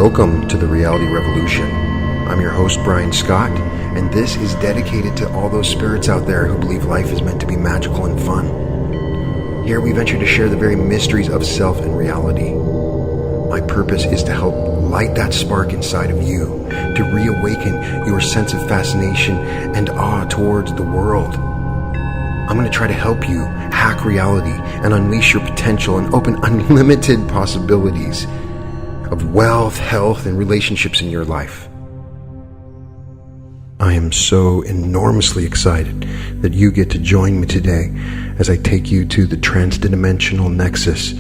Welcome to the Reality Revolution. I'm your host, Brian Scott, and this is dedicated to all those spirits out there who believe life is meant to be magical and fun. Here we venture to share the very mysteries of self and reality. My purpose is to help light that spark inside of you, to reawaken your sense of fascination and awe towards the world. I'm going to try to help you hack reality and unleash your potential and open unlimited possibilities of wealth, health, and relationships in your life. I am so enormously excited that you get to join me today as I take you to the Transdimensional Nexus,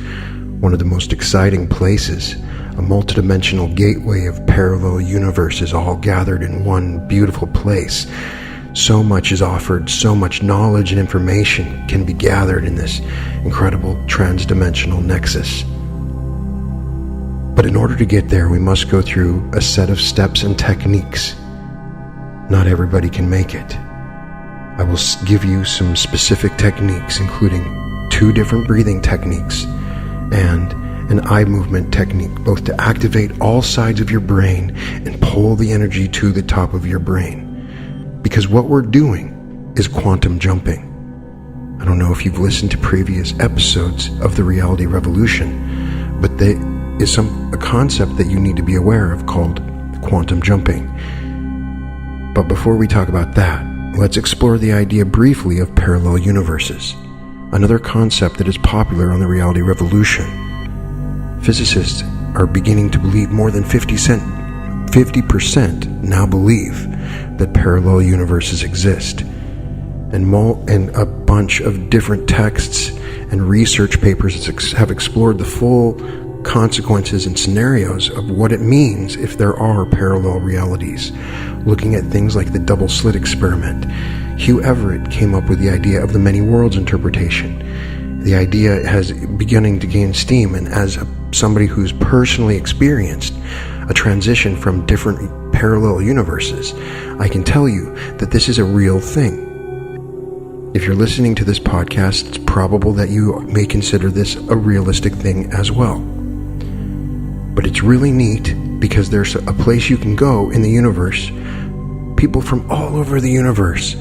one of the most exciting places, a multidimensional gateway of parallel universes all gathered in one beautiful place. So much is offered, so much knowledge and information can be gathered in this incredible transdimensional nexus. But in order to get there, we must go through a set of steps and techniques. Not everybody can make it. I will give you some specific techniques, including 2 different breathing techniques and an eye movement technique, both to activate all sides of your brain and pull the energy to the top of your brain. Because what we're doing is quantum jumping. I don't know if you've listened to previous episodes of the Reality Revolution, but there is a concept that you need to be aware of called quantum jumping. But before we talk about that, let's explore the idea briefly of parallel universes, another concept that is popular on the Reality Revolution. Physicists are beginning to believe more than 50% now believe that parallel universes exist. And a bunch of different texts and research papers have explored the full consequences and scenarios of what it means if there are parallel realities, looking at things like the double slit experiment. Hugh Everett came up with the idea of the many worlds interpretation. The idea has beginning to gain steam, and as somebody who's personally experienced a transition from different parallel universes, I can tell you that this is a real thing. If you're listening to this podcast, it's probable that you may consider this a realistic thing as well. But it's really neat because there's a place you can go in the universe. People from all over the universe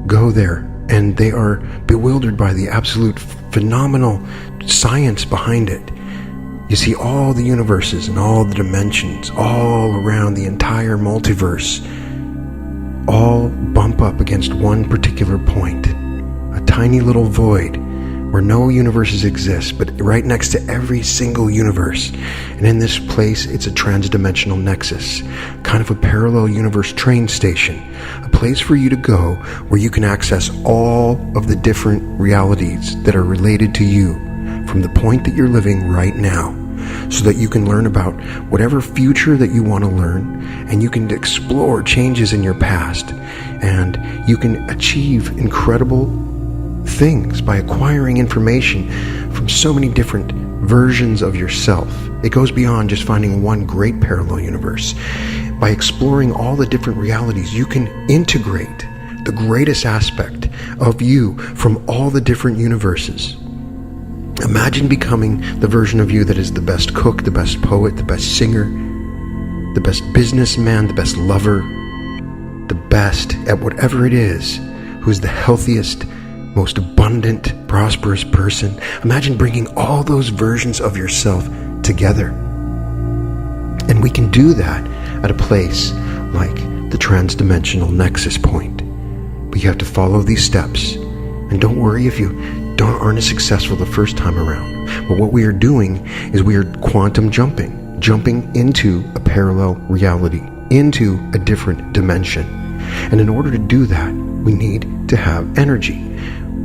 go there, and they are bewildered by the absolute phenomenal science behind it. You see all the universes and all the dimensions all around the entire multiverse all bump up against one particular point, a tiny little void where no universes exist, but right next to every single universe. And in this place, it's a transdimensional nexus, kind of a parallel universe train station, a place for you to go where you can access all of the different realities that are related to you from the point that you're living right now, so that you can learn about whatever future that you want to learn, and you can explore changes in your past, and you can achieve incredible things by acquiring information from so many different versions of yourself. It goes beyond just finding one great parallel universe. By exploring all the different realities, you can integrate the greatest aspect of you from all the different universes. Imagine becoming the version of you that is the best cook, the best poet, the best singer, the best businessman, the best lover, the best at whatever it is, who's the healthiest, most abundant, prosperous person. Imagine bringing all those versions of yourself together. And we can do that at a place like the Transdimensional Nexus point. But you have to follow these steps. And don't worry if you aren't as successful the first time around. But what we are doing is we are quantum jumping into a parallel reality, into a different dimension. And in order to do that, we need to have energy.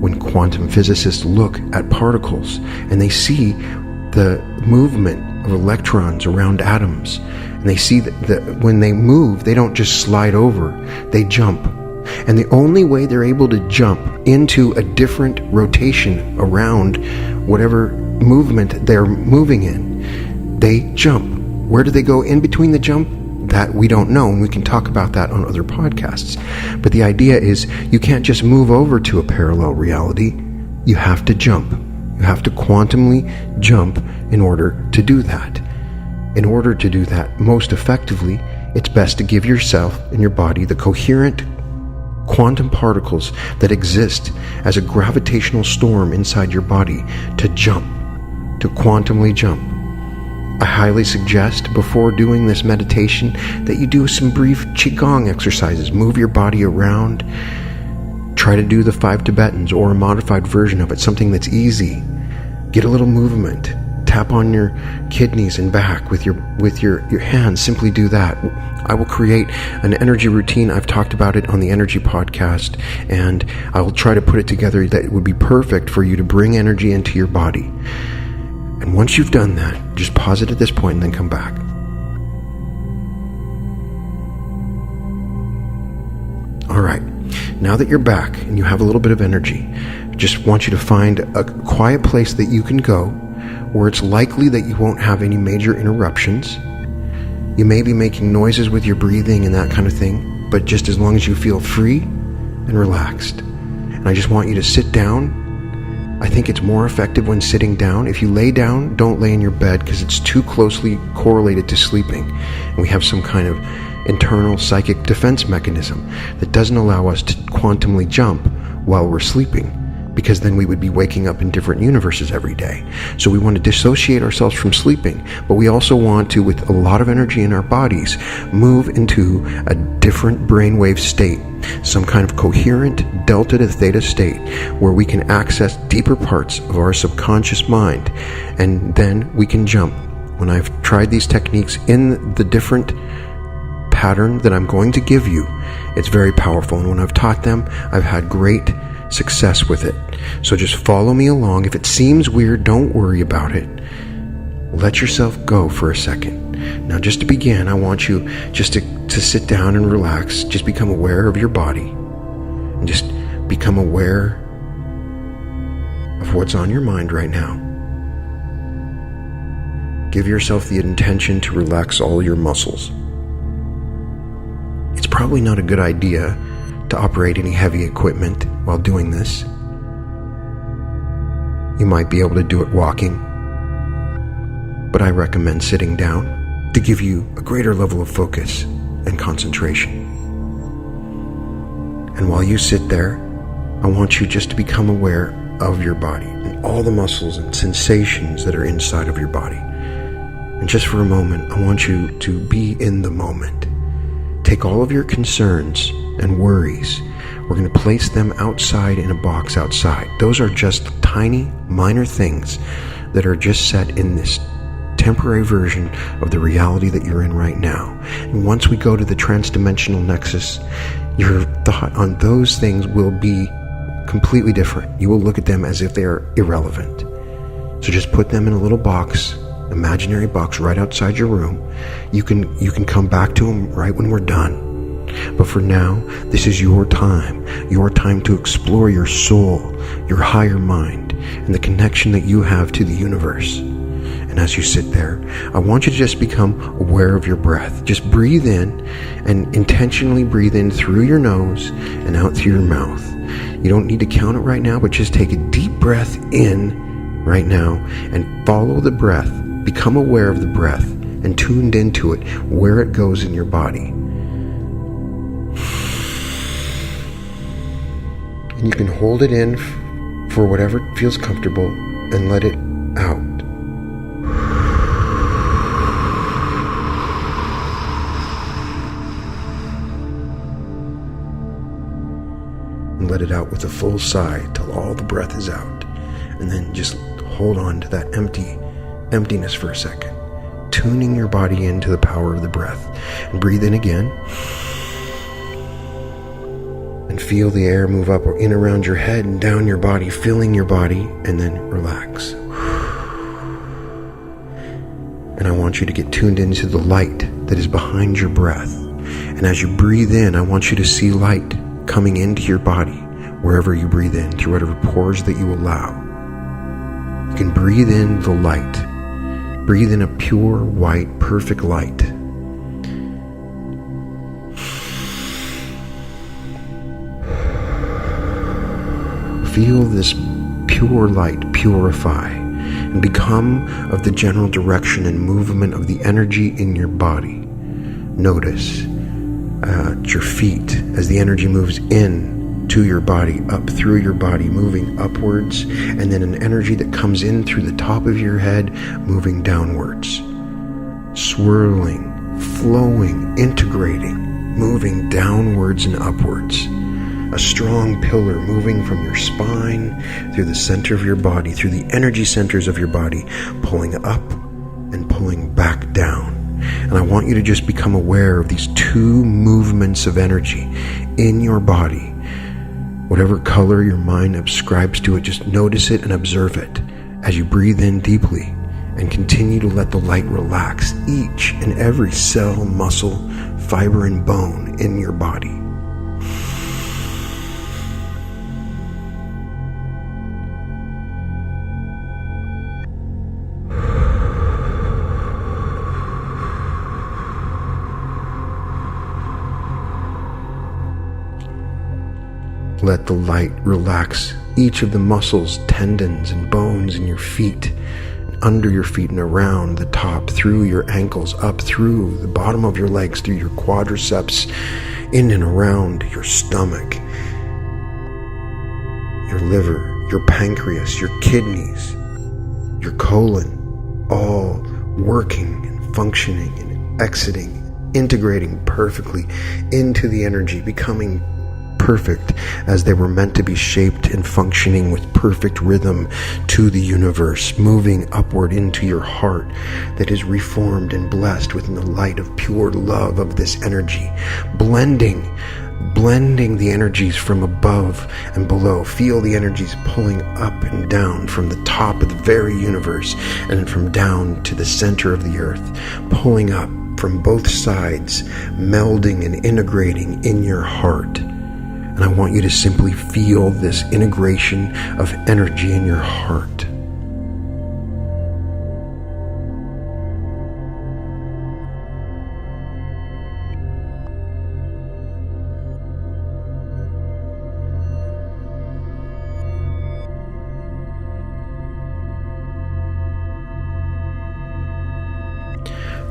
When quantum physicists look at particles and they see the movement of electrons around atoms, and they see that when they move, they don't just slide over, they jump. And the only way they're able to jump into a different rotation around whatever movement they're moving in, they jump. Where do they go in between the jump? That we don't know, and we can talk about that on other podcasts. But the idea is you can't just move over to a parallel reality. You have to jump. You have to quantumly jump in order to do that. In order to do that most effectively, it's best to give yourself and your body the coherent quantum particles that exist as a gravitational storm inside your body to jump, to quantumly jump. I highly suggest before doing this meditation that you do some brief Qigong exercises. Move your body around. Try to do the 5 Tibetans or a modified version of it, something that's easy. Get a little movement. Tap on your kidneys and back with your hands. Simply do that. I will create an energy routine. I've talked about it on the Energy Podcast, and I will try to put it together that it would be perfect for you to bring energy into your body. And once you've done that, just pause it at this point and then come back. All right. Now that you're back and you have a little bit of energy, just want you to find a quiet place that you can go where it's likely that you won't have any major interruptions. You may be making noises with your breathing and that kind of thing, but just as long as you feel free and relaxed. And I just want you to sit down. I think it's more effective when sitting down. If you lay down, don't lay in your bed because it's too closely correlated to sleeping. And we have some kind of internal psychic defense mechanism that doesn't allow us to quantumly jump while we're sleeping, because then we would be waking up in different universes every day. So we want to dissociate ourselves from sleeping, but we also want to, with a lot of energy in our bodies, move into a different brainwave state, some kind of coherent delta to theta state where we can access deeper parts of our subconscious mind, and then we can jump. When I've tried these techniques in the different pattern that I'm going to give you, it's very powerful, and when I've taught them, I've had great success with it. So just follow me along. If it seems weird, don't worry about it. Let yourself go for a second. Now, just to begin, I want you just to sit down and relax. Just become aware of your body and just become aware of what's on your mind right now. Give yourself the intention to relax all your muscles. It's probably not a good idea to operate any heavy equipment while doing this. You might be able to do it walking, but I recommend sitting down to give you a greater level of focus and concentration. And while you sit there, I want you just to become aware of your body and all the muscles and sensations that are inside of your body. And just for a moment, I want you to be in the moment. Take all of your concerns and worries. We're going to place them outside in a box outside. Those are just tiny, minor things that are just set in this temporary version of the reality that you're in right now. And once we go to the Transdimensional Nexus, your thought on those things will be completely different. You will look at them as if they are irrelevant. So just put them in a little box, imaginary box right outside your room. You can come back to them right when we're done. But for now, this is your time to explore your soul, your higher mind, and the connection that you have to the universe. And as you sit there, I want you to just become aware of your breath. Just breathe in and intentionally breathe in through your nose and out through your mouth. You don't need to count it right now, but just take a deep breath in right now and follow the breath. Become aware of the breath and tuned into it, where it goes in your body. And you can hold it in for whatever feels comfortable and let it out. And let it out with a full sigh till all the breath is out. And then just hold on to that emptiness for a second, tuning your body into the power of the breath. And breathe in again. And feel the air move up or in around your head and down your body, filling your body, and then relax. And I want you to get tuned into the light that is behind your breath. And as you breathe in, I want you to see light coming into your body, wherever you breathe in, through whatever pores that you allow. You can breathe in the light. Breathe in a pure, white, perfect light. Feel this pure light purify and become of the general direction and movement of the energy in your body. Notice your feet as the energy moves in to your body, up through your body, moving upwards, and then an energy that comes in through the top of your head, moving downwards, swirling, flowing, integrating, moving downwards and upwards. A strong pillar moving from your spine through the center of your body, through the energy centers of your body, pulling up and pulling back down. And I want you to just become aware of these two movements of energy in your body. Whatever color your mind ascribes to it, just notice it and observe it as you breathe in deeply and continue to let the light relax each and every cell, muscle, fiber, and bone in your body. Let the light relax each of the muscles, tendons, and bones in your feet, under your feet and around the top, through your ankles, up through the bottom of your legs, through your quadriceps, in and around your stomach, your liver, your pancreas, your kidneys, your colon, all working and functioning and exiting, integrating perfectly into the energy, becoming perfect as they were meant to be, shaped and functioning with perfect rhythm to the universe, moving upward into your heart that is reformed and blessed within the light of pure love of this energy, blending the energies from above and below. Feel the energies pulling up and down from the top of the very universe and from down to the center of the earth, pulling up from both sides, melding and integrating in your heart. And I want you to simply feel this integration of energy in your heart.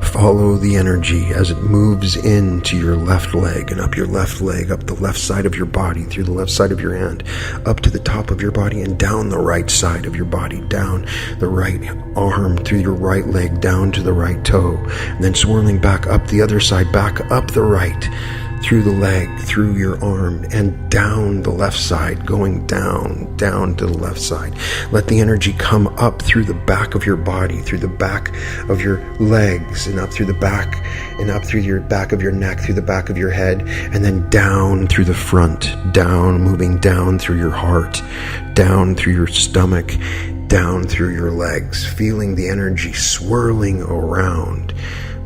Follow the energy as it moves into your left leg and up your left leg, up the left side of your body, through the left side of your hand, up to the top of your body and down the right side of your body, down the right arm, through your right leg, down to the right toe, and then swirling back up the other side, back up the right, through the leg, through your arm, and down the left side, going down to the left side. Let the energy come up through the back of your body, through the back of your legs, and up through the back, and up through your back of your neck, through the back of your head, and then down through the front, down, moving down through your heart, down through your stomach, down through your legs, feeling the energy swirling around,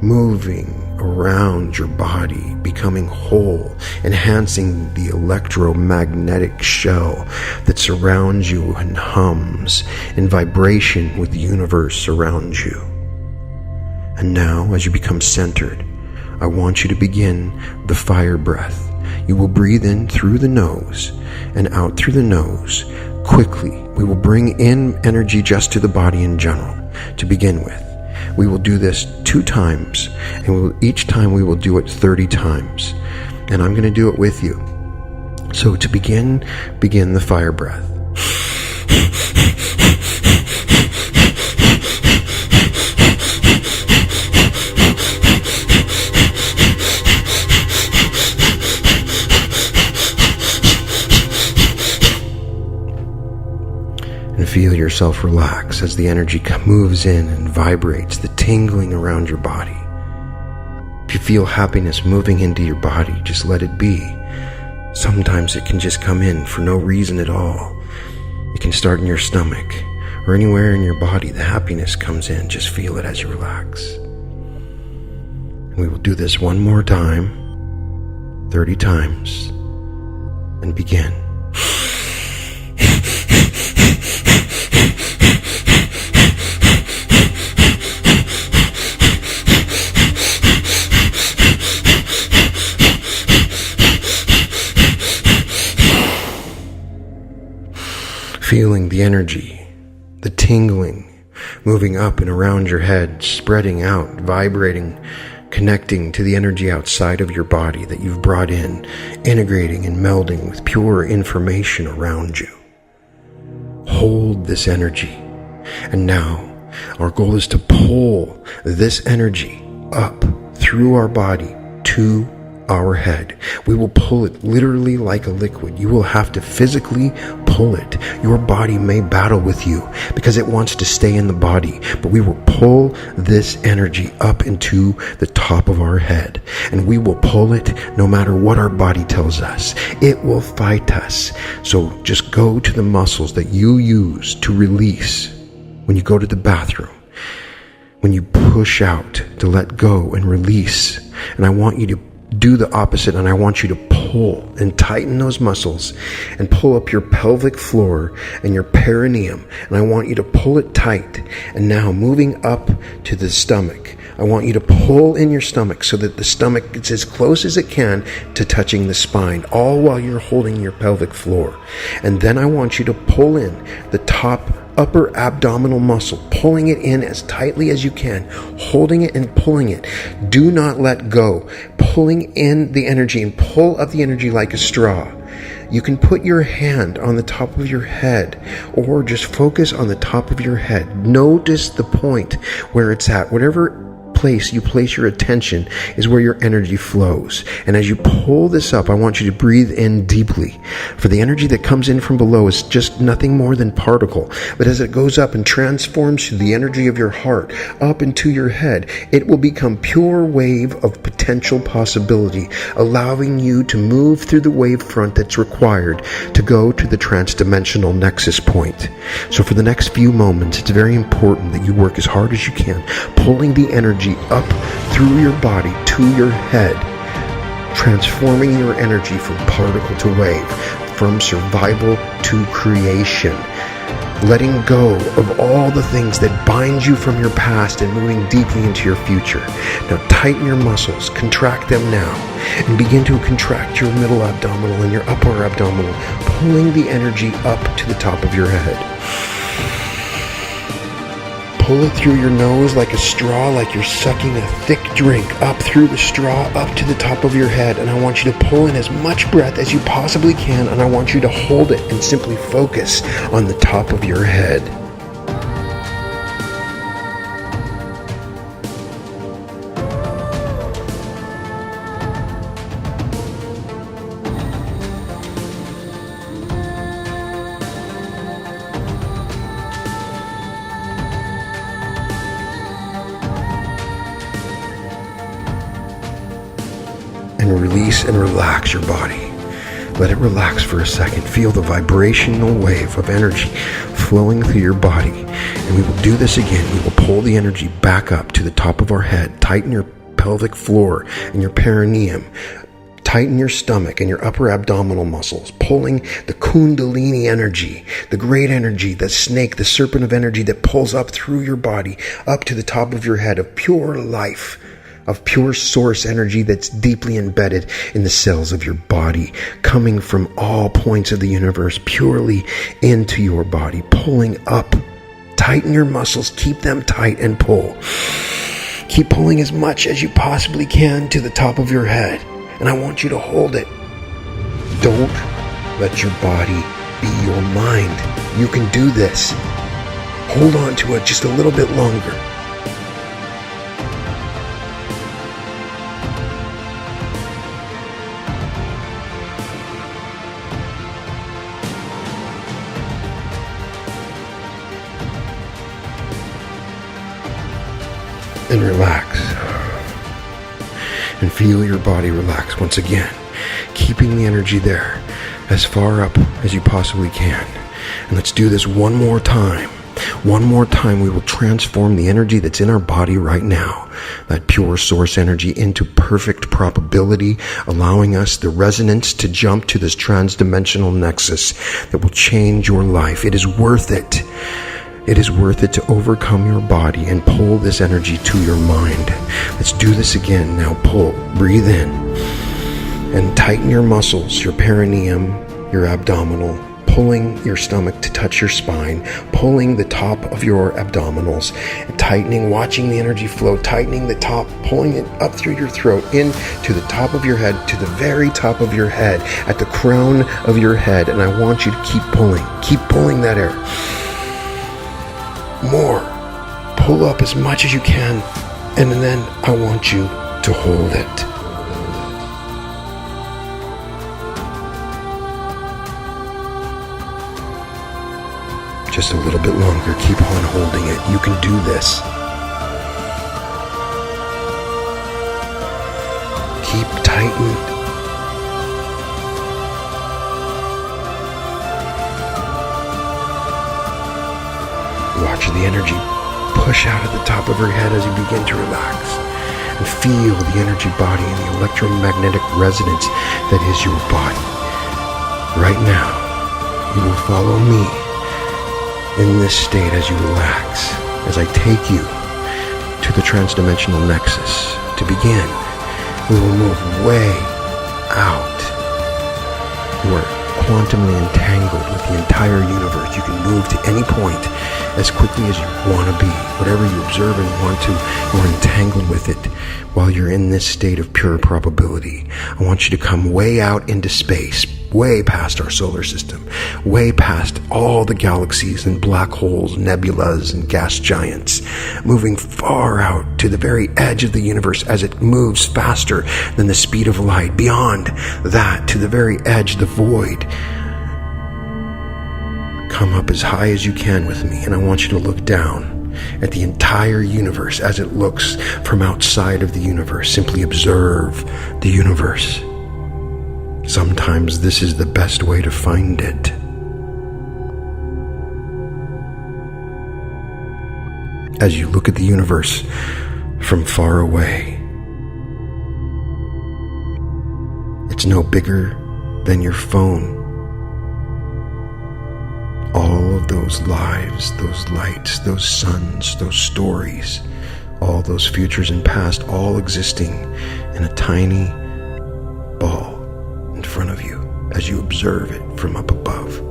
moving around your body, becoming whole, enhancing the electromagnetic shell that surrounds you and hums in vibration with the universe around you. And now, as you become centered, I want you to begin the fire breath. You will breathe in through the nose and out through the nose. Quickly, we will bring in energy just to the body in general to begin with. We will do this 2 times, and each time we will do it 30 times. And I'm going to do it with you. So to begin the fire breath. And feel yourself relax as the energy moves in and vibrates, the tingling around your body. If you feel happiness moving into your body, just let it be. Sometimes it can just come in for no reason at all. It can start in your stomach or anywhere in your body. The happiness comes in. Just feel it as you relax. And we will do this one more time, 30 times, and begin. Feeling the energy, the tingling moving up and around your head, spreading out, vibrating, connecting to the energy outside of your body that you've brought in, integrating and melding with pure information around you. Hold this energy. And now, our goal is to pull this energy up through our body to our head. We will pull it literally like a liquid. You will have to physically pull it. Your body may battle with you because it wants to stay in the body, but we will pull this energy up into the top of our head, and we will pull it no matter what our body tells us. It will fight us. So just go to the muscles that you use to release when you go to the bathroom, when you push out to let go and release. And I want you to do the opposite, and I want you to pull and tighten those muscles and pull up your pelvic floor and your perineum, and I want you to pull it tight. And now moving up to the stomach, I want you to pull in your stomach so that the stomach gets as close as it can to touching the spine, all while you're holding your pelvic floor. And then I want you to pull in the upper abdominal muscle, pulling it in as tightly as you can, holding it and pulling it. Do not let go. Pulling in the energy, and pull up the energy like a straw. You can put your hand on the top of your head, or just focus on the top of your head. Notice the point where it's at. Whatever place you place your attention is where your energy flows. And as you pull this up, I want you to breathe in deeply. For the energy that comes in from below is just nothing more than particle. But as it goes up and transforms to the energy of your heart up into your head, it will become pure wave of potential possibility, allowing you to move through the wave front that's required to go to the transdimensional nexus point. So for the next few moments, it's very important that you work as hard as you can, pulling the energy up through your body to your head, transforming your energy from particle to wave, from survival to creation, letting go of all the things that bind you from your past and moving deeply into your future. Now tighten your muscles, contract them now, and begin to contract your middle abdominal and your upper abdominal, pulling the energy up to the top of your head. Pull it through your nose like a straw, like you're sucking a thick drink, up through the straw, up to the top of your head. And I want you to pull in as much breath as you possibly can, and I want you to hold it and simply focus on the top of your head. And release and relax your body. Let it relax for a second. Feel the vibrational wave of energy flowing through your body. And we will do this again. We will pull the energy back up to the top of our head. Tighten your pelvic floor and your perineum. Tighten your stomach and your upper abdominal muscles, pulling the kundalini energy, the great energy, the snake, the serpent of energy that pulls up through your body, up to the top of your head, of pure life, of pure source energy that's deeply embedded in the cells of your body, coming from all points of the universe purely into your body, pulling up. Tighten your muscles, keep them tight, and pull. Keep pulling as much as you possibly can to the top of your head, and I want you to hold it. Don't let your body be your mind. You can do this. Hold on to it just a little bit longer. And relax. And feel your body relax once again, keeping the energy there as far up as you possibly can. And let's do this one more time. One more time, we will transform the energy that's in our body right now, that pure source energy, into perfect probability, allowing us the resonance to jump to this transdimensional nexus that will change your life. It is worth it. It is worth it to overcome your body and pull this energy to your mind. Let's do this again. Now pull, breathe in, and tighten your muscles, your perineum, your abdominal. pulling your stomach to touch your spine, pulling the top of your abdominals, tightening, watching the energy flow, tightening the top, pulling it up through your throat, into the top of your head, to the very top of your head, at the crown of your head. And I want you to keep pulling that air. More. Pull up as much as you can, and then I want you to hold it. Just a little bit longer. Keep on holding it. You can do this. Keep tightened. Watch the energy push out at the top of your head as you begin to relax. And feel the energy body and the electromagnetic resonance that is your body. Right now, you will follow me in this state as you relax, as I take you to the Transdimensional Nexus. To begin, we will move way out. You are quantumly entangled with the entire universe. You can move to any point as quickly as you want to be. Whatever you observe and want to, you're entangled with it while you're in this state of pure probability. I want you to come way out into space, way past our solar system, way past all the galaxies and black holes, nebulas and gas giants, moving far out to the very edge of the universe as it moves faster than the speed of light. Beyond that, to the very edge, the void. Come up as high as you can with me, and I want you to look down at the entire universe as it looks from outside of the universe. Simply observe the universe. Sometimes this is the best way to find it. As you look at the universe from far away, it's no bigger than your phone. All of those lives, those lights, those suns, those stories, all those futures and past, all existing in a tiny ball in front of you as you observe it from up above.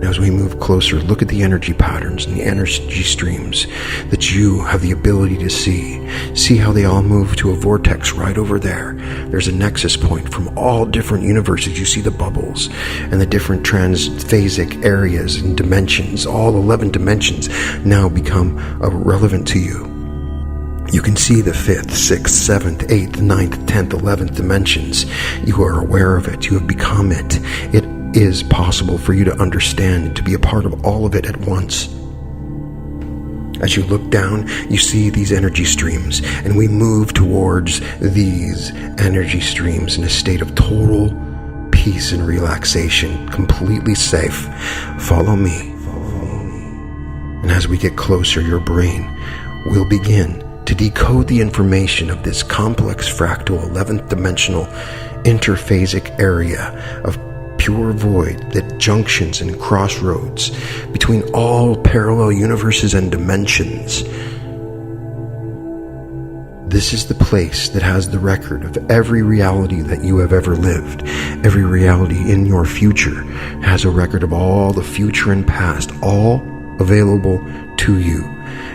Now, as we move closer, look at the energy patterns and the energy streams that you have the ability to see. See how they all move to a vortex right over there. There's a nexus point from all different universes. You see the bubbles and the different transphasic areas and dimensions. All 11 dimensions now become relevant to you. You can see the 5th, 6th, 7th, 8th, 9th, 10th, 11th dimensions. You are aware of it. You have become it. It is possible for you to understand and to be a part of all of it at once. As you look down, you see these energy streams, and we move towards these energy streams in a state of total peace and relaxation, completely safe. Follow me. And as we get closer, your brain will begin to decode the information of this complex fractal 11th dimensional interphasic area of pure void that junctions and crossroads between all parallel universes and dimensions. This is the place that has the record of every reality that you have ever lived. Every reality in your future has a record of all the future and past, all available to you.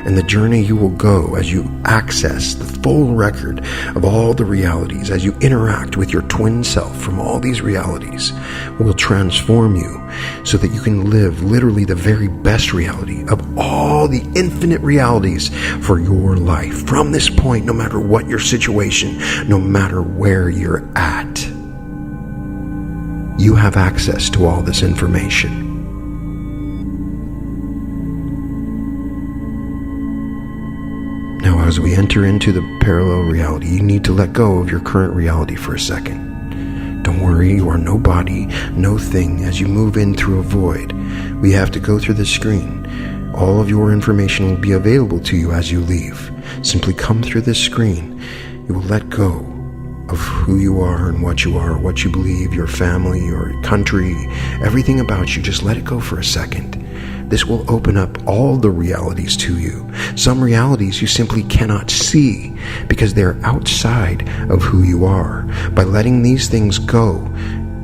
And the journey you will go as you access the full record of all the realities, as you interact with your twin self from all these realities, will transform you so that you can live literally the very best reality of all the infinite realities for your life. From this point, no matter what your situation, no matter where you're at, you have access to all this information. Now, as we enter into the parallel reality, you need to let go of your current reality for a second. Don't worry, you are no body, no thing. As you move in through a void, we have to go through the screen. All of your information will be available to you as you leave. Simply come through this screen. You will let go of who you are and what you believe, your family, your country, everything about you. Just let it go for a second. This will open up all the realities to you. Some realities you simply cannot see because they're outside of who you are. By letting these things go,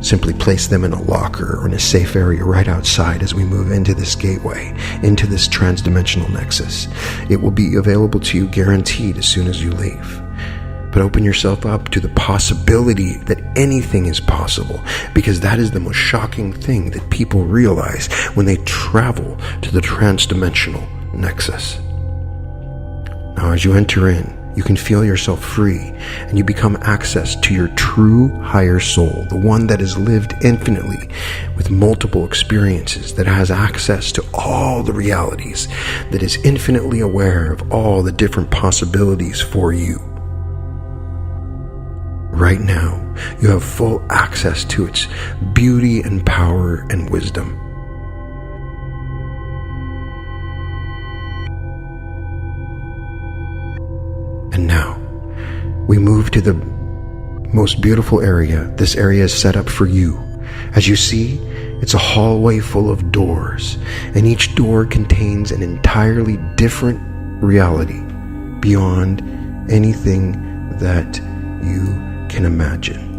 Simply place them in a locker or in a safe area right outside as we move into this gateway, into this transdimensional nexus. It will be available to you guaranteed as soon as you leave. But open yourself up to the possibility that anything is possible, because that is the most shocking thing that people realize when they travel to the transdimensional nexus. Now, as you enter in, you can feel yourself free, and you become access to your true higher soul, the one that has lived infinitely with multiple experiences, that has access to all the realities, that is infinitely aware of all the different possibilities for you. Right now, you have full access to its beauty and power and wisdom. And now, we move to the most beautiful area. This area is set up for you. As you see, it's a hallway full of doors, and each door contains an entirely different reality beyond anything that you can imagine.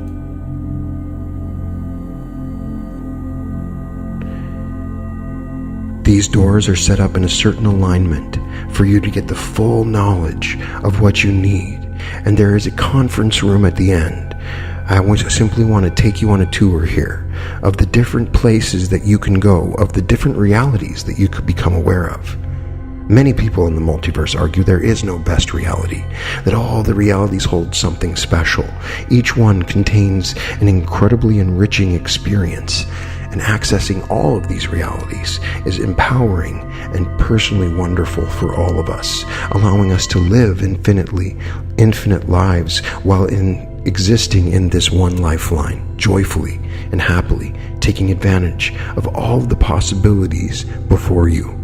These doors are set up in a certain alignment for you to get the full knowledge of what you need. And there is a conference room at the end. I simply want to take you on a tour here of the different places that you can go, of the different realities that you could become aware of. Many people in the multiverse argue there is no best reality, that all the realities hold something special. Each one contains an incredibly enriching experience, and accessing all of these realities is empowering and personally wonderful for all of us, allowing us to live infinite lives while existing in this one lifeline, joyfully and happily, taking advantage of all of the possibilities before you.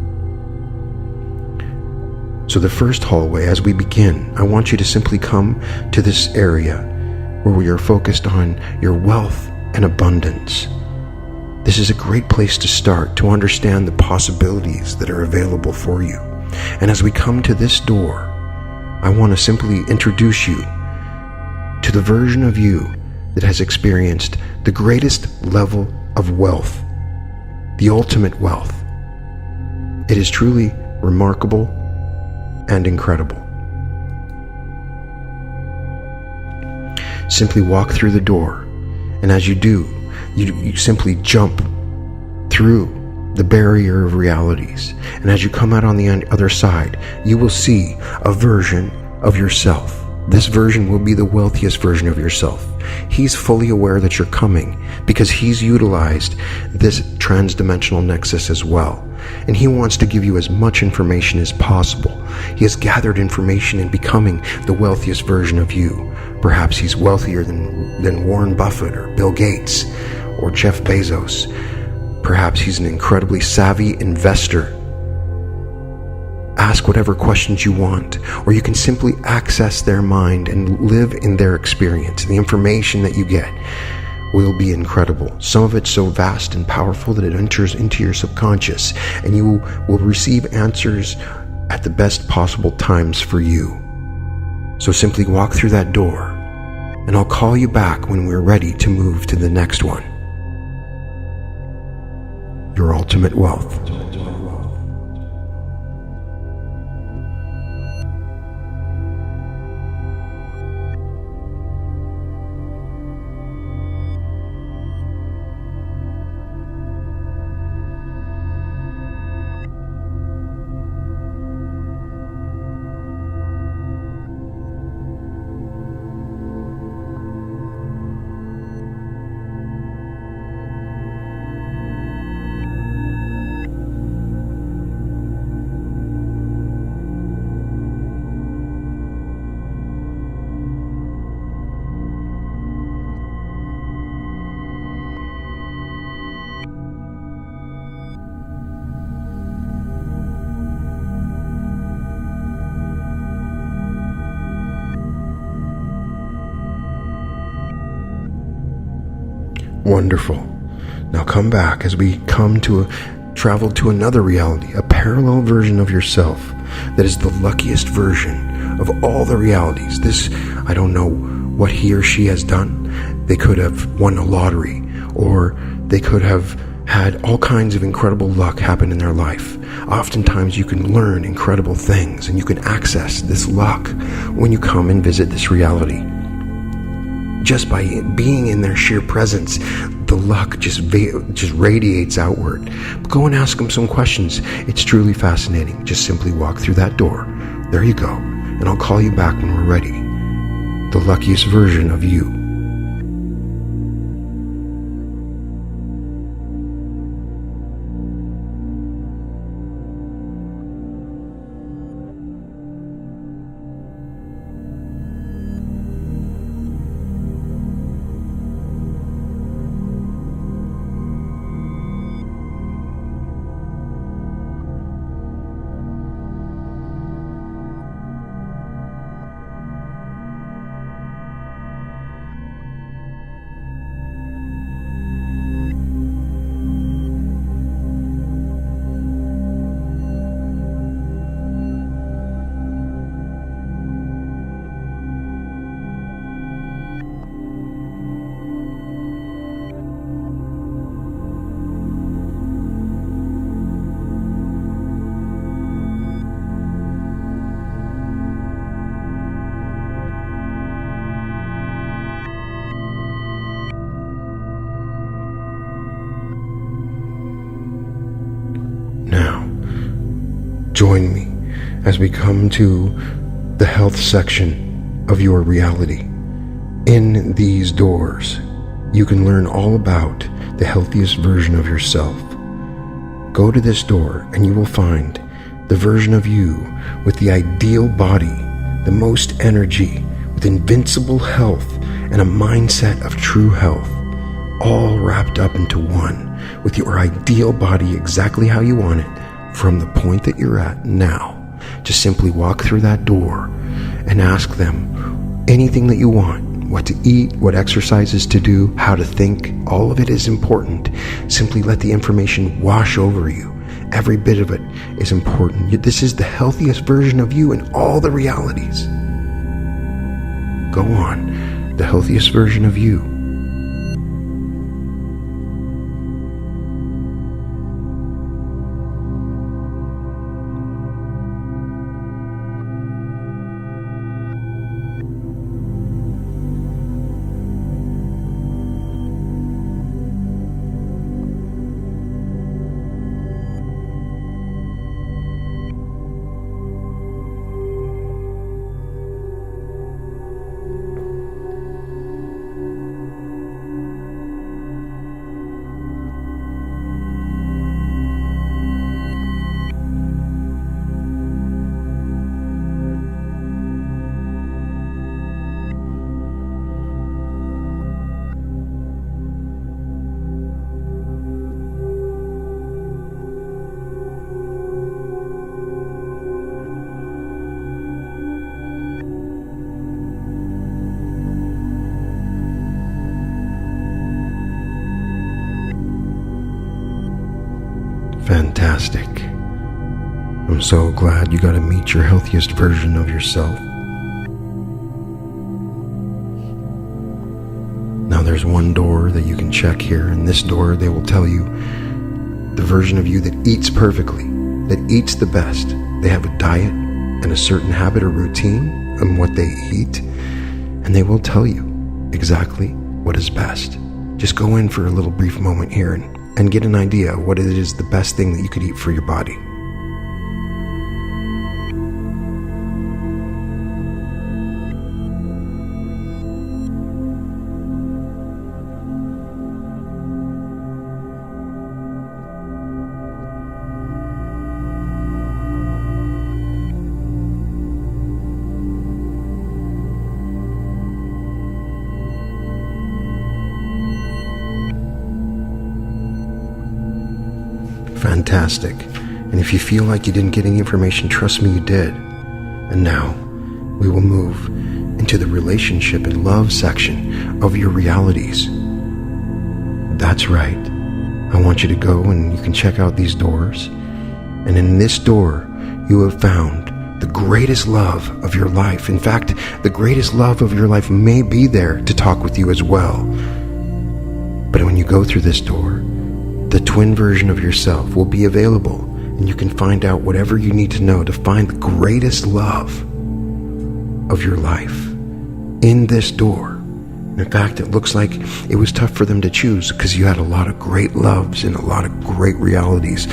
So the first hallway, as we begin, I want you to simply come to this area where we are focused on your wealth and abundance. This is a great place to start to understand the possibilities that are available for you. And as we come to this door, I want to simply introduce you to the version of you that has experienced the greatest level of wealth, the ultimate wealth. It is truly remarkable and incredible. Simply walk through the door, and as you do, you simply jump through the barrier of realities. And as you come out on the other side, you will see a version of yourself. This version will be the wealthiest version of yourself. He's fully aware that you're coming because he's utilized this transdimensional nexus as well. And he wants to give you as much information as possible. He has gathered information in becoming the wealthiest version of you. Perhaps he's wealthier than Warren Buffett or Bill Gates or Jeff Bezos. Perhaps he's an incredibly savvy investor. Ask whatever questions you want, or you can simply access their mind and live in their experience. The information that you get will be incredible. Some of it's so vast and powerful that it enters into your subconscious, and you will receive answers at the best possible times for you. So simply walk through that door, and I'll call you back when we're ready to move to the next one. Your ultimate wealth. Wonderful. Now come back as we travel to another reality, a parallel version of yourself that is the luckiest version of all the realities. This, I don't know what he or she has done. They could have won a lottery, or they could have had all kinds of incredible luck happen in their life. Oftentimes you can learn incredible things and you can access this luck when you come and visit this reality. Just by being in their sheer presence, the luck just radiates outward. Go and ask them some questions. It's truly fascinating. Just simply walk through that door. There you go. And I'll call you back when we're ready. The luckiest version of you. Now, join me as we come to the health section of your reality. In these doors, you can learn all about the healthiest version of yourself. Go to this door and you will find the version of you with the ideal body, the most energy, with invincible health and a mindset of true health, all wrapped up into one, with your ideal body exactly how you want it from the point that you're at now. Just simply walk through that door and ask them anything that you want, what to eat, what exercises to do, how to think. All of it is important. Simply let the information wash over you. Every bit of it is important. This is the healthiest version of you in all the realities. Go on, the healthiest version of you. Fantastic. I'm so glad you got to meet your healthiest version of yourself. Now there's one door that you can check here. In this door, they will tell you the version of you that eats perfectly, that eats the best. They have a diet and a certain habit or routine and what they eat, and they will tell you exactly what is best. Just go in for a little brief moment here and get an idea of what it is the best thing that you could eat for your body. Fantastic. And if you feel like you didn't get any information, trust me, you did. And now we will move into the relationship and love section of your realities. That's right. I want you to go and you can check out these doors. And in this door, you have found the greatest love of your life. In fact, the greatest love of your life may be there to talk with you as well. But when you go through this door, the twin version of yourself will be available, and you can find out whatever you need to know to find the greatest love of your life in this door. In fact, it looks like it was tough for them to choose because you had a lot of great loves and a lot of great realities,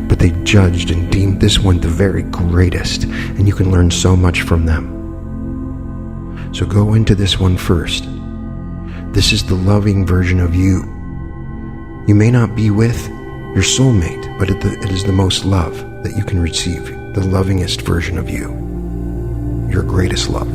but they judged and deemed this one the very greatest, and you can learn so much from them. So go into this one first. This is the loving version of you. You may not be with your soulmate, but it is the most love that you can receive, the lovingest version of you, your greatest love.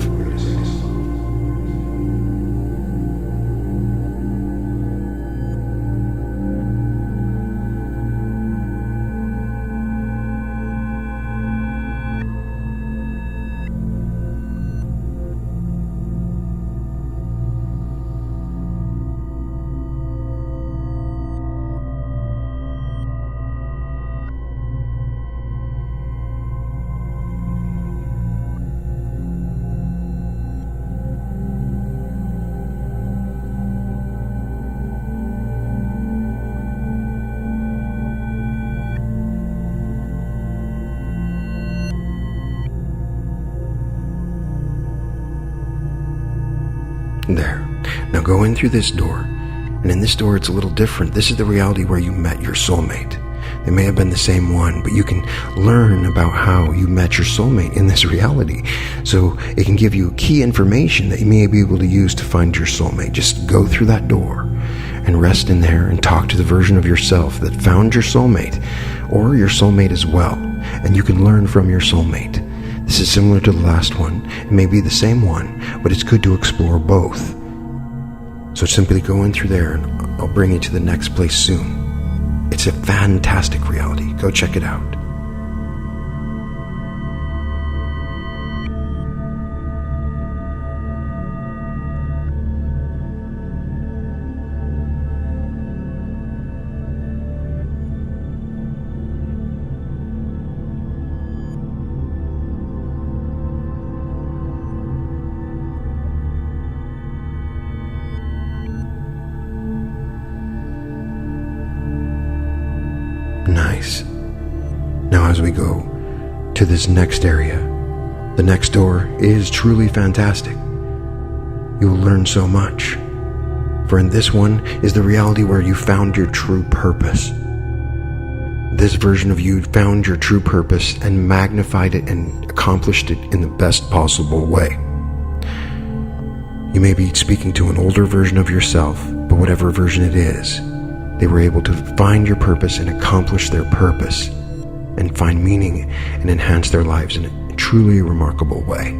There. Now go in through this door, and in this door it's a little different. This is the reality where you met your soulmate. They may have been the same one, but you can learn about how you met your soulmate in this reality. So it can give you key information that you may be able to use to find your soulmate. Just go through that door and rest in there and talk to the version of yourself that found your soulmate, or your soulmate as well, and you can learn from your soulmate. This is similar to the last one. It may be the same one, but it's good to explore both. So simply go in through there, and I'll bring you to the next place soon. It's a fantastic reality. Go check it out. Nice. Now as we go to this next area, the next door is truly fantastic. You will learn so much. For in this one is the reality where you found your true purpose. This version of you found your true purpose and magnified it and accomplished it in the best possible way. You may be speaking to an older version of yourself, but whatever version it is, they were able to find your purpose and accomplish their purpose and find meaning and enhance their lives in a truly remarkable way.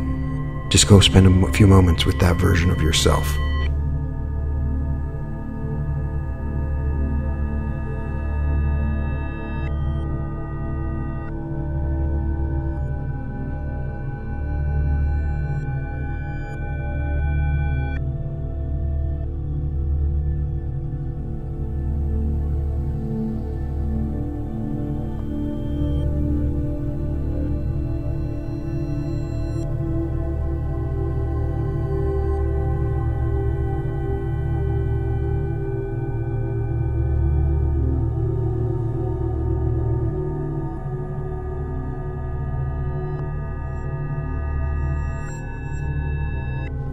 Just go spend a few moments with that version of yourself.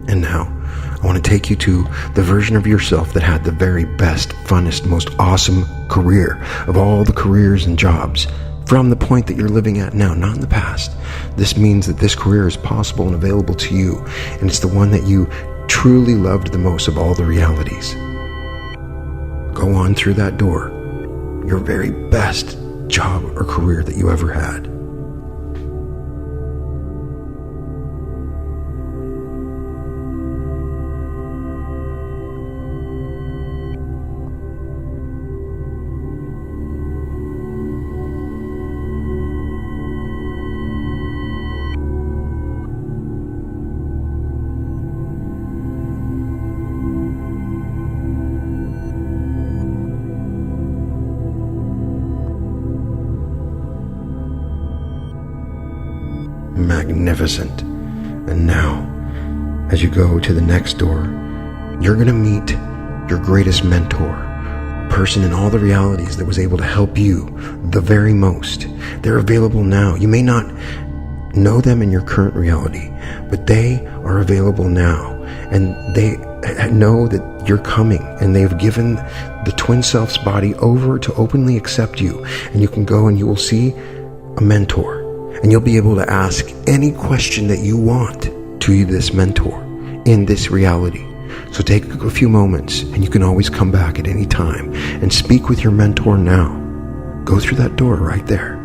And now, I want to take you to the version of yourself that had the very best, funnest, most awesome career of all the careers and jobs from the point that you're living at now, not in the past. This means that this career is possible and available to you, and it's the one that you truly loved the most of all the realities. Go on through that door, your very best job or career that you ever had. Magnificent. And now, as you go to the next door, you're going to meet your greatest mentor person in all the realities that was able to help you the very most. They're available now. You may not know them in your current reality, but they are available now. And they know that you're coming, and they've given the twin self's body over to openly accept you. And you can go and you will see a mentor, and you'll be able to ask any question that you want to this mentor in this reality. So take a few moments, and you can always come back at any time and speak with your mentor now. Go through that door right there.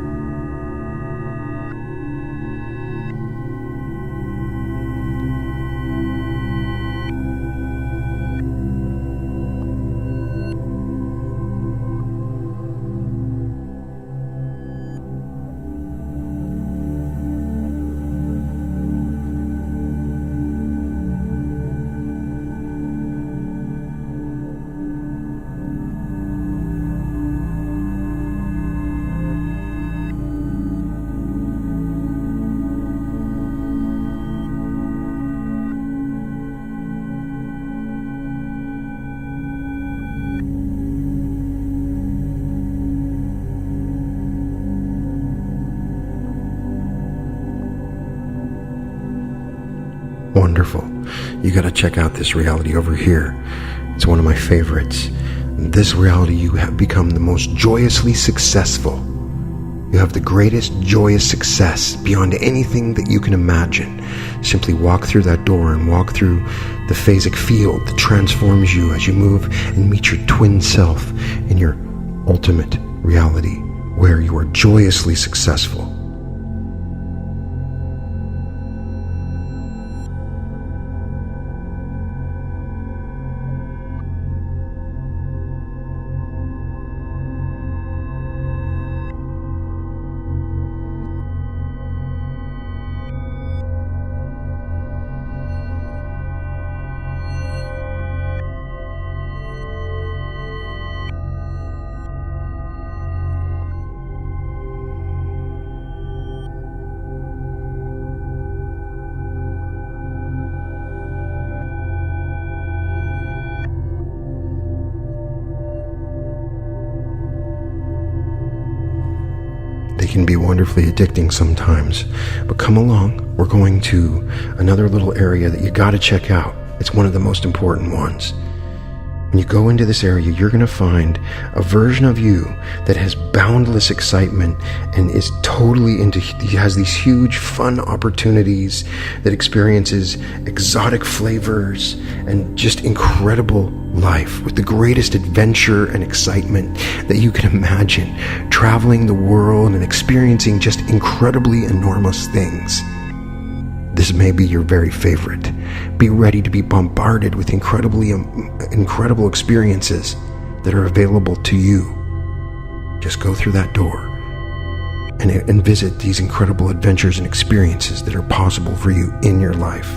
Wonderful. You got to check out this reality over here. It's one of my favorites. In this reality, you have become the most joyously successful. You have the greatest joyous success beyond anything that you can imagine. Simply walk through that door and walk through the phasic field that transforms you as you move and meet your twin self in your ultimate reality, where you are joyously successful. They can be wonderfully addicting sometimes, but come along. We're going to another little area that you got to check out. It's one of the most important ones. When you go into this area, you're going to find a version of you that has boundless excitement and is totally has these huge fun opportunities, that experiences exotic flavors and just incredible life with the greatest adventure and excitement that you can imagine, traveling the world and experiencing just incredibly enormous things. This may be your very favorite. Be ready to be bombarded with incredible experiences that are available to you. Just go through that door and visit these incredible adventures and experiences that are possible for you in your life.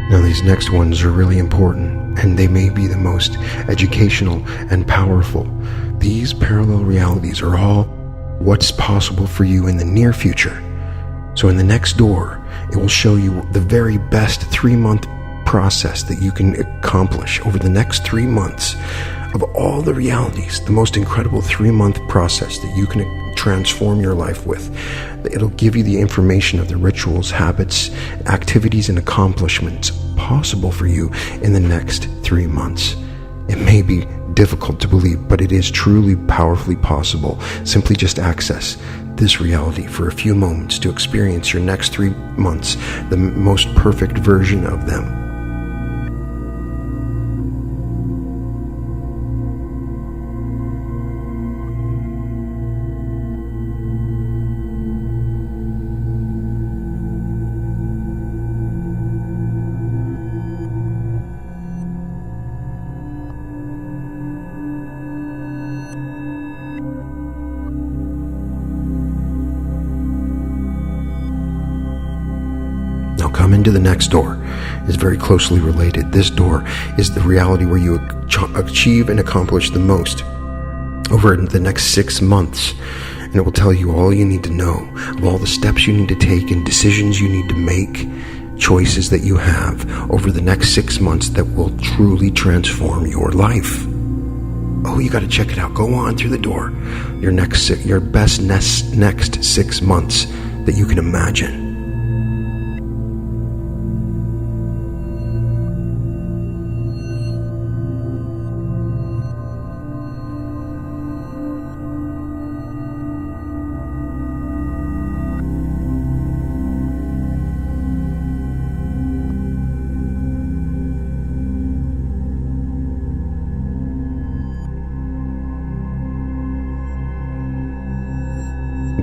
Now these next ones are really important, and they may be the most educational and powerful. These parallel realities are all what's possible for you in the near future. So in the next door, it will show you the very best 3-month process that you can accomplish over the next 3 months. Of all the realities, the most incredible 3-month process that you can transform your life with. It'll give you the information of the rituals, habits, activities, and accomplishments possible for you in the next 3 months. It may be difficult to believe, but it is truly powerfully possible. Simply just access this reality for a few moments to experience your next 3 months, the most perfect version of them. Come into the next door is very closely related. This door is the reality where you achieve and accomplish the most over the next 6 months. And it will tell you all you need to know of all the steps you need to take and decisions you need to make, choices that you have over the next 6 months that will truly transform your life. Oh, you got to check it out. Go on through the door. Your best next 6 months that you can imagine.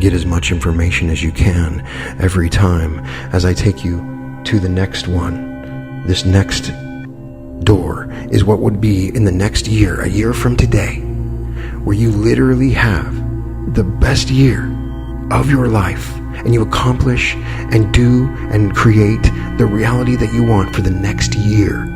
Get as much information as you can every time as I take you to the next one. This next door is what would be in the next year, a year from today, where you literally have the best year of your life and you accomplish and do and create the reality that you want for the next year.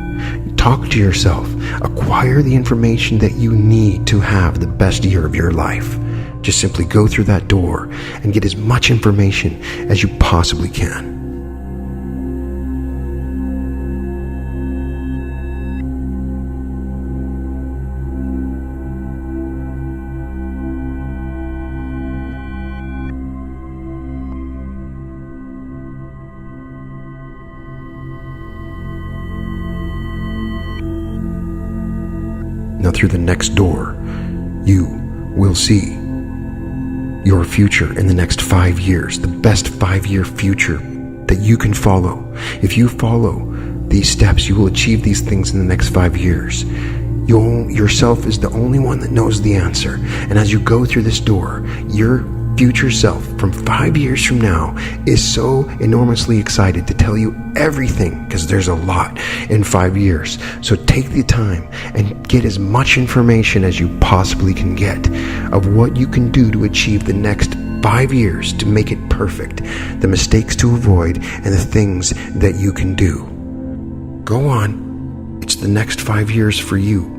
Talk to yourself. Acquire the information that you need to have the best year of your life. Just simply go through that door and get as much information as you possibly can. Now through the next door, you will see your future in the next 5 years, the best 5-year future that you can follow. If you follow these steps, you will achieve these things in the next 5 years. Yourself is the only one that knows the answer. And as you go through this door, your future self from 5 years from now is so enormously excited to tell you everything, because there's a lot in 5 years. So take the time and get as much information as you possibly can get of what you can do to achieve the next 5 years to make it perfect, the mistakes to avoid, and the things that you can do. Go on. It's the next 5 years for you.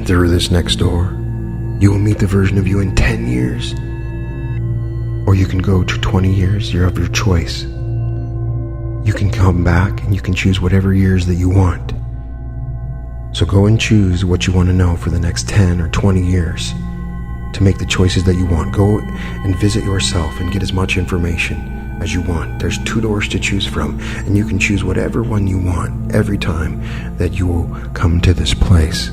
Through this next door, you will meet the version of you in 10 years, or you can go to 20 years. You're of your choice. You can come back and you can choose whatever years that you want. So go and choose what you want to know for the next 10 or 20 years to make the choices that you want. Go and visit yourself and get as much information as you want. There's 2 doors to choose from, and you can choose whatever one you want every time that you will come to this place.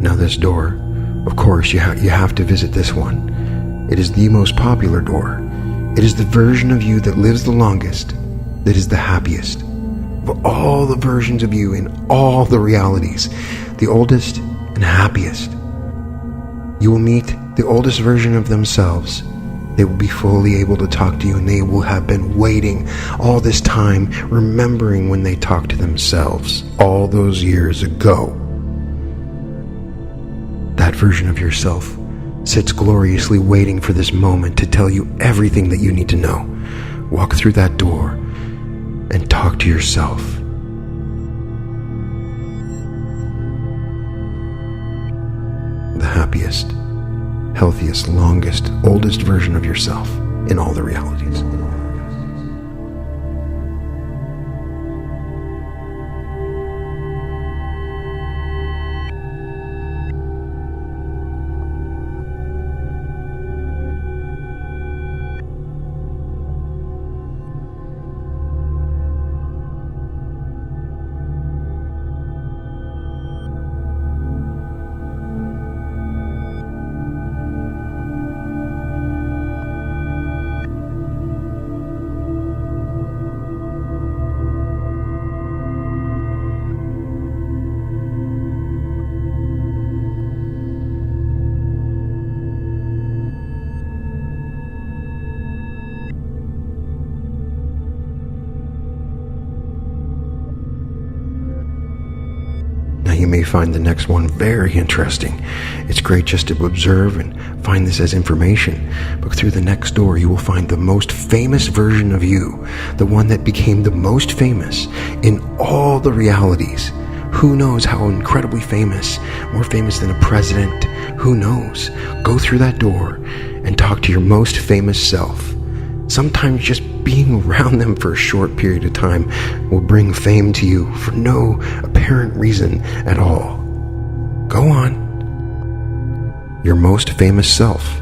Now this door, of course, you have to visit this one. It is the most popular door. It is the version of you that lives the longest, that is the happiest. Of all the versions of you in all the realities, the oldest and happiest. You will meet the oldest version of themselves. They will be fully able to talk to you, and they will have been waiting all this time, remembering when they talked to themselves all those years ago. That version of yourself sits gloriously waiting for this moment to tell you everything that you need to know. Walk through that door and talk to yourself. The happiest, healthiest, longest, oldest version of yourself in all the realities. You may find the next one very interesting. It's great just to observe and find this as information. But through the next door, you will find the most famous version of you, the one that became the most famous in all the realities. Who knows how incredibly famous, more famous than a president? Who knows? Go through that door and talk to your most famous self. Sometimes just being around them for a short period of time will bring fame to you for no apparent reason at all. Go on. Your most famous self.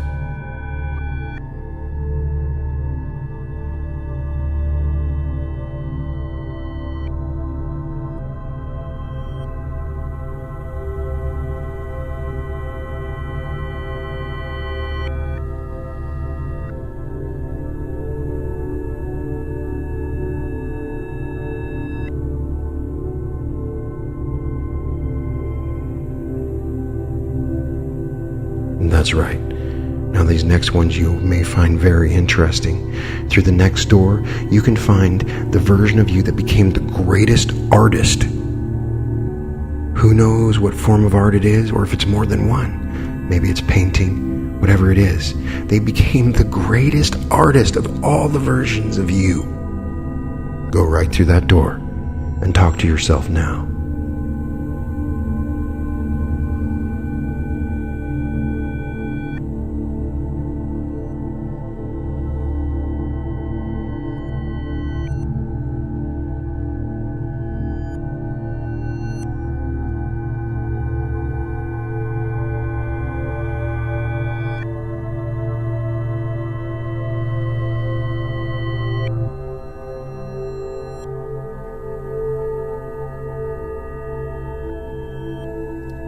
That's right. Now these next ones you may find very interesting. Through the next door, you can find the version of you that became the greatest artist. Who knows what form of art it is, or if it's more than one. Maybe it's painting, whatever it is. They became the greatest artist of all the versions of you. Go right through that door and talk to yourself now.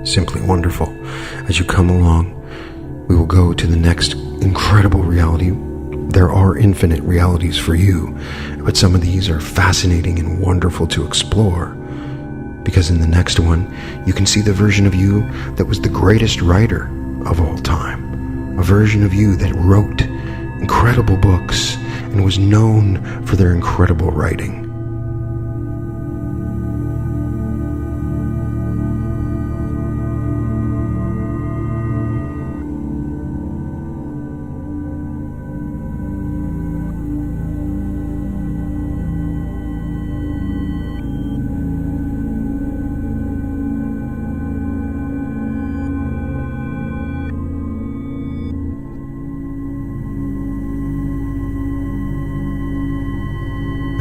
Simply wonderful. As you come along, we will go to the next incredible reality. There are infinite realities for you, but some of these are fascinating and wonderful to explore. Because in the next one, you can see the version of you that was the greatest writer of all time. A version of you that wrote incredible books and was known for their incredible writing.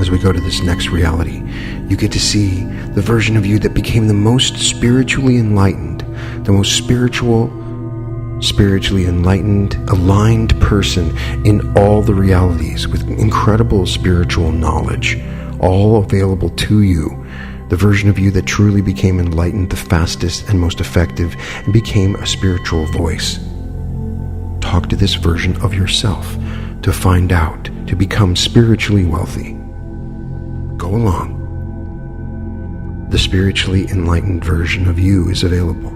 As we go to this next reality, you get to see the version of you that became the most spiritually enlightened, the most spiritually enlightened, aligned person in all the realities with incredible spiritual knowledge, all available to you. The version of you that truly became enlightened the fastest and most effective and became a spiritual voice, talk to this version of yourself to find out, to become spiritually wealthy. Go along. The spiritually enlightened version of you is available.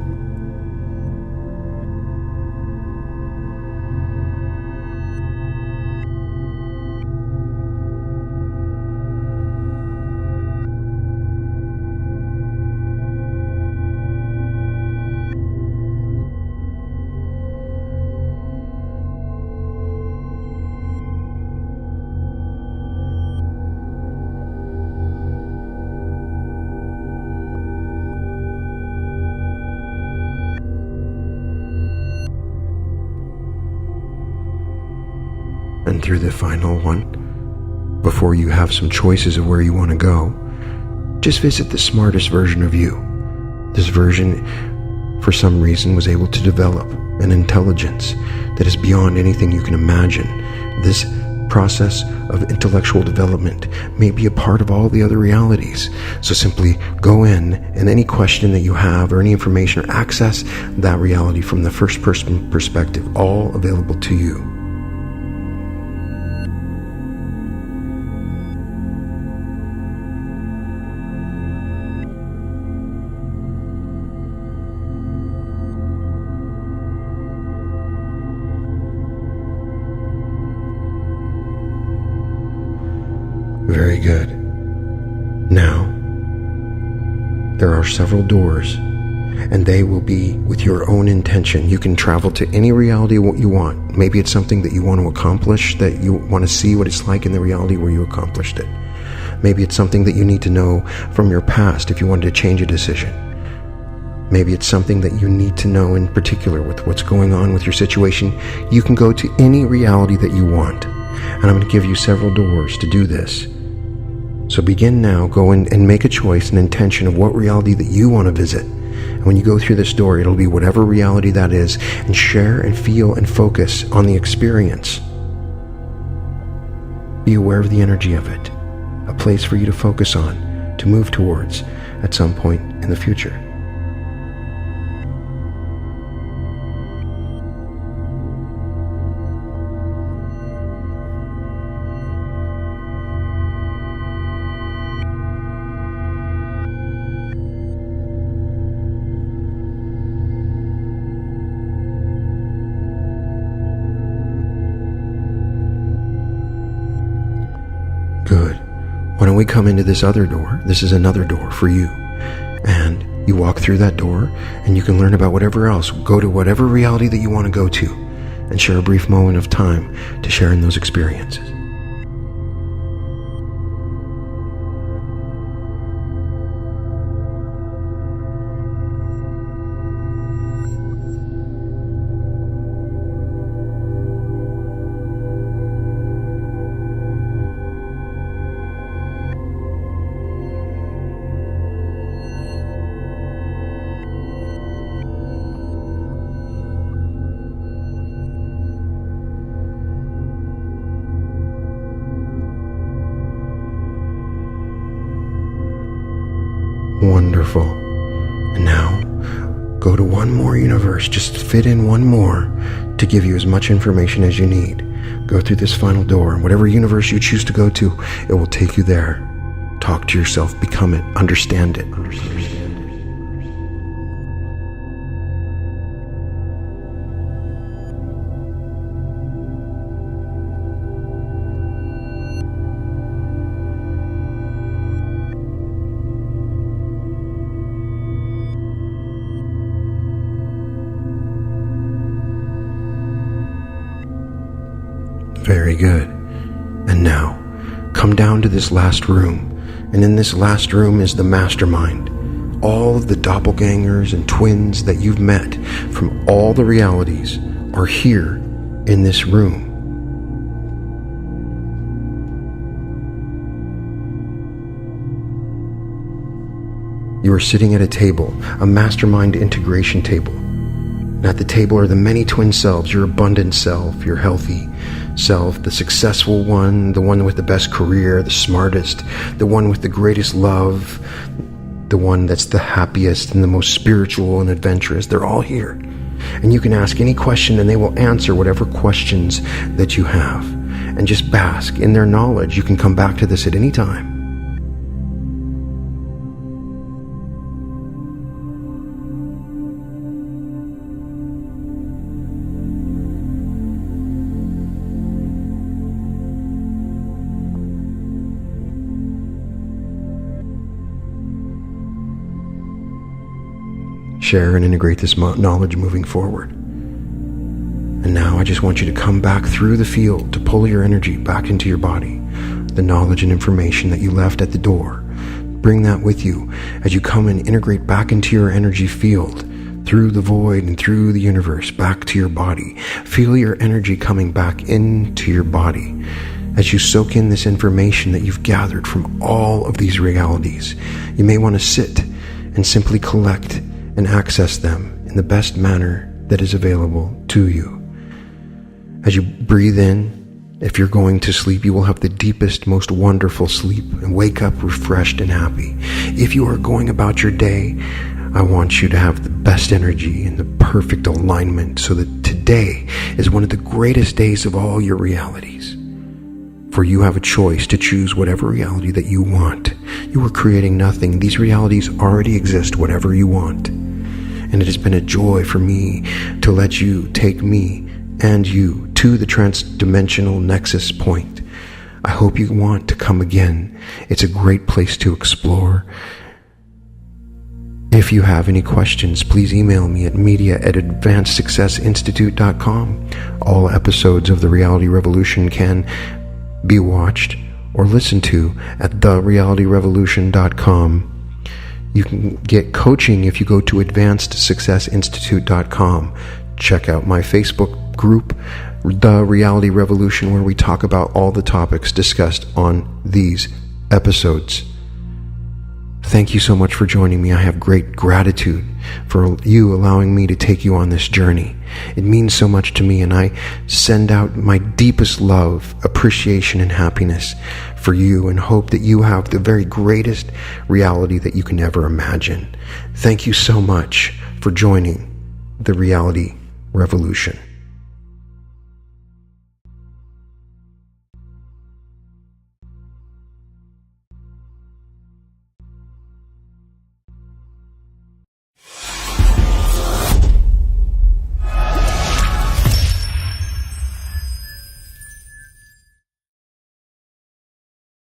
And through the final one, before you have some choices of where you want to go, just visit the smartest version of you. This version, for some reason, was able to develop an intelligence that is beyond anything you can imagine. This process of intellectual development may be a part of all the other realities. So simply go in, and any question that you have or any information, or access that reality from the first person perspective, all available to you. Very good. Now, there are several doors, and they will be with your own intention. You can travel to any reality you want. Maybe it's something that you want to accomplish, that you want to see what it's like in the reality where you accomplished it. Maybe it's something that you need to know from your past if you wanted to change a decision. Maybe it's something that you need to know in particular with what's going on with your situation. You can go to any reality that you want. And I'm going to give you several doors to do this. So begin now, go in and make a choice, an intention of what reality that you want to visit. And when you go through this door, it'll be whatever reality that is, and share and feel and focus on the experience. Be aware of the energy of it, a place for you to focus on, to move towards at some point in the future. Good. Why don't we come into this other door? This is another door for you. And you walk through that door, and you can learn about whatever else. Go to whatever reality that you want to go to, and share a brief moment of time to share in those experiences. Wonderful. And now, go to one more universe. Just fit in one more to give you as much information as you need. Go through this final door, and whatever universe you choose to go to, it will take you there. Talk to yourself, become it, understand it. Very good. And now, come down to this last room. And in this last room is the Mastermind. All of the doppelgangers and twins that you've met from all the realities are here in this room. You are sitting at a table, a Mastermind integration table. And at the table are the many twin selves, your abundant self, your healthy self, the successful one, the one with the best career, the smartest, the one with the greatest love, the one that's the happiest and the most spiritual and adventurous. They're all here. And you can ask any question and they will answer whatever questions that you have. And just bask in their knowledge. You can come back to this at any time. Share and integrate this knowledge moving forward. And now I just want you to come back through the field to pull your energy back into your body. The knowledge and information that you left at the door. Bring that with you as you come and integrate back into your energy field, through the void and through the universe, back to your body. Feel your energy coming back into your body as you soak in this information that you've gathered from all of these realities. You may want to sit and simply collect and access them in the best manner that is available to you. As you breathe in, if you're going to sleep, you will have the deepest, most wonderful sleep and wake up refreshed and happy. If you are going about your day, I want you to have the best energy and the perfect alignment so that today is one of the greatest days of all your realities. For you have a choice to choose whatever reality that you want. You are creating nothing. These realities already exist, whatever you want. And it has been a joy for me to let you take me and you to the Transdimensional Nexus point. I hope you want to come again. It's a great place to explore. If you have any questions, please email me at media@advancedsuccessinstitute.com. All episodes of The Reality Revolution can be watched or listened to at therealityrevolution.com. You can get coaching if you go to advancedsuccessinstitute.com. Check out my Facebook group, The Reality Revolution, where we talk about all the topics discussed on these episodes. Thank you so much for joining me. I have great gratitude for you allowing me to take you on this journey. It means so much to me, and I send out my deepest love, appreciation, and happiness for you, and hope that you have the very greatest reality that you can ever imagine. Thank you so much for joining the Reality Revolution.